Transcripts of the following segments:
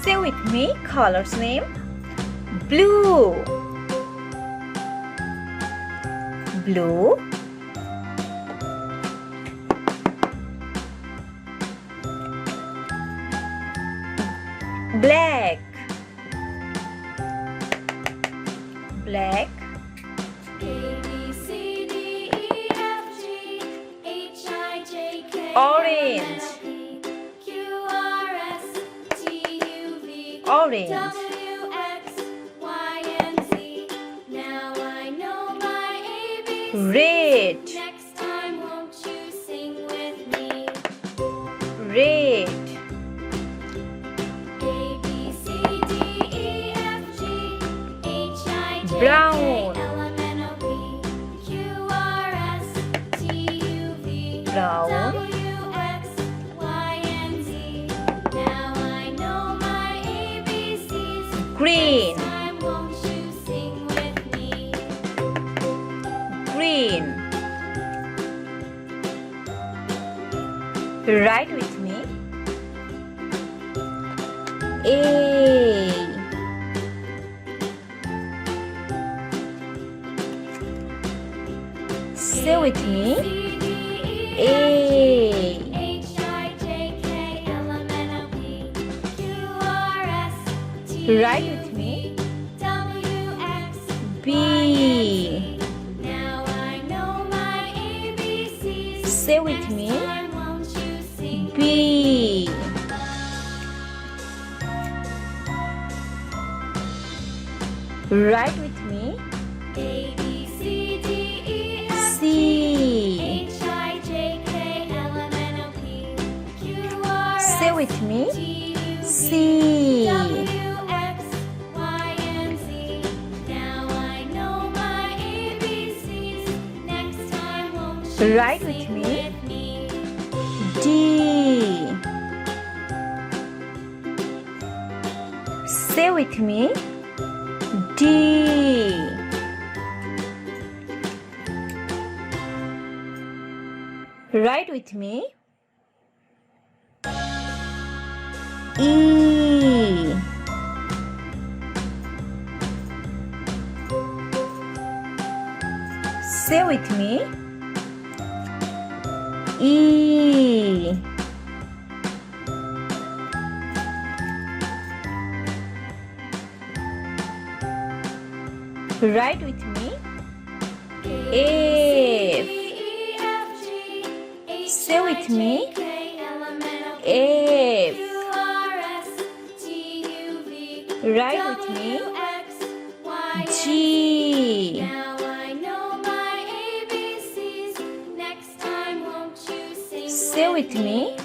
Say with me colors name. Blue, blue. Black, black. Orange, orange. Red, Next time, won't you sing with me? red. A B C D E F G H I J K Brown, L M N O P Q R S T U V brown. W X Y and Z. Now I know my ABCs. Green, Next time, won't you sing with me? green. Write with me. A, say with me. A, H I J K L M N O P Q R S T write U with me. W X B, Now I know my ABCs. say with me. Next time, won't you sing? B, write with me. A B C D E F C, H I J K L M N O P Q R say S with me. T U V C, W X Y and Z. Now I know my ABCs. Next time, won't you write with sing me. with me? D, say with me. D, write with me. E, say with me. E, write with me. F, say with me. F, write with me. G, Now I know my ABCs. Next time, won't you sing say with me.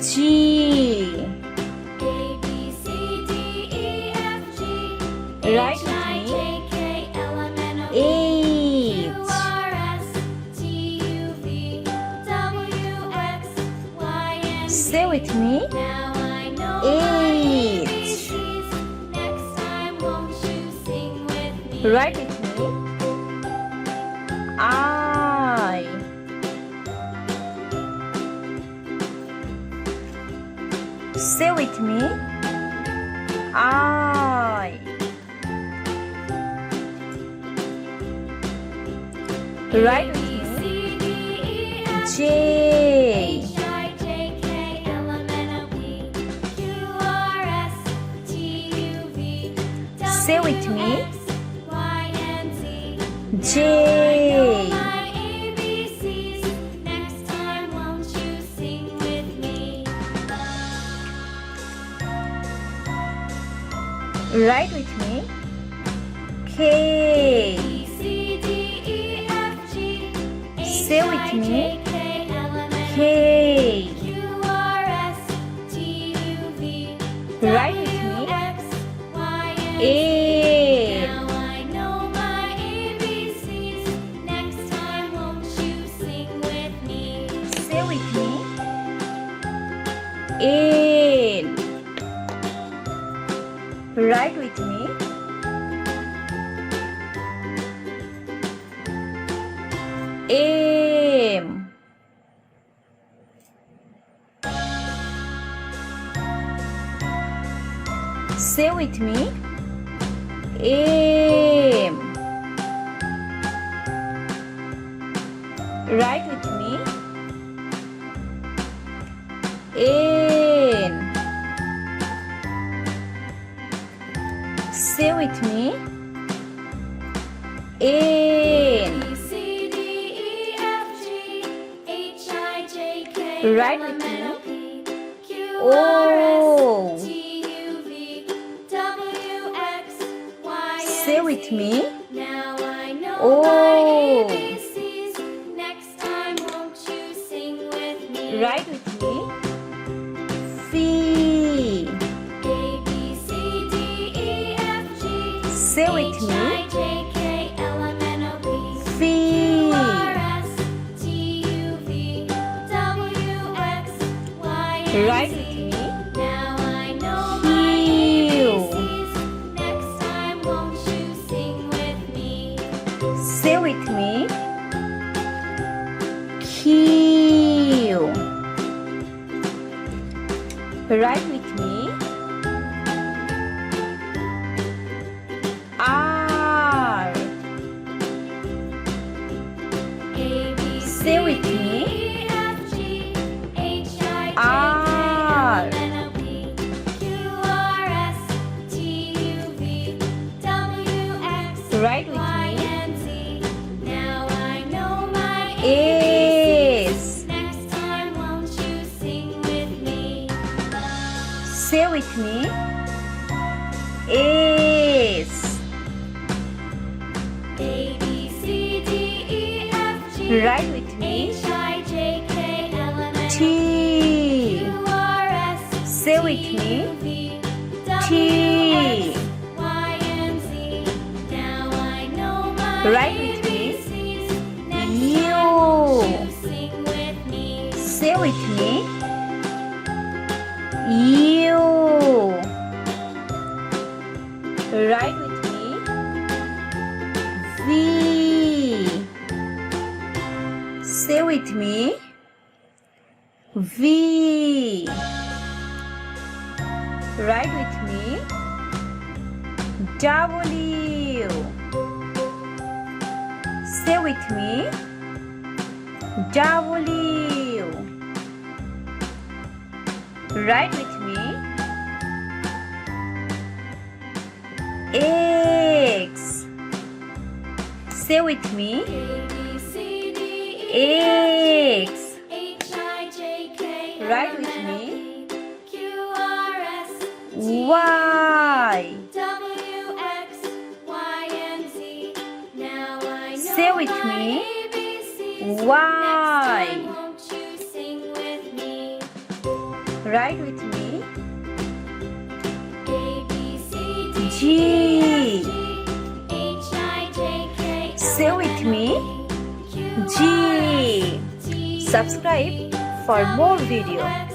G, A B C D E F G write H with I me. J K L M N O P H, Q R S T U V W X Y and Z. say with me. Now I know H, my ABCs. Next time, won't you sing with me? write with me. I, say with me. I, write with me. C D E F J, H I J K L M N O P Q R S T U V say with me. X Y and Z. J, My ABCs. Next time, won't you sing with me? write with me. K, B C D E F G say with me. H I J K L M N O P K, Q R S T U V write with W me. X Y and Z. A, Now I know my ABCs. Next time, won't you sing with me? say with me. L, write with me. M, Say with me. M. Write with me. N. Say with me. N. B, C, D, E, F, G, H, I, J, K, Write L, with M, me. N, O, P, Q, O. R, S, T, U, V, W, X, Y, and Say with Z. me. Now I know O. my ABCs. Next time, won't you sing with me? Write with me. F. A, B, C, D, E, F, G. Say with H, me. I, J, K, L, M, N, O, P. F. R, S, T, U, V, W, X, Y, and Write Z. with me. Now I know Q. my ABCs. Next time, won't you sing with me? Say with me. Q. Write with me. R. A, B, Say with C, D, me. E, F, G, H, I, J, R. K, L, M, N, O, P, Q, R, S, T, U, V, W, X, Write with Y, me. and Z. Now I know my S. Next time, won't you sing with me? Say with me. S. A, B, C, D, E, F, G, Write with me. H, I, J, K, L, M, N, O, T. Q, R, S, Say with T, me. U, V, T. W, X, Y, and Z. Now I know my Write with me. ABCs. Next U. time, won't you sing with me? Say with me. U. Write with me. V. Say with me. V. Write with me. W. Say with me. W. Write with me. X. Say with me. A, B, C, D, E, X. H, I, J, K, L, Write M, with N, O, me. P, Q, R, S, T, Y. W, X, Y, and Z. Now I know Say with my me. ABCs. Y. Next time, won't you sing with me? Write with me. A, B, C, D, G. E, F, G, H, I, J, K, Say L, with M, N, me. O, P, Q, G. R, S, T, U, Subscribe V, for more W, videos. X,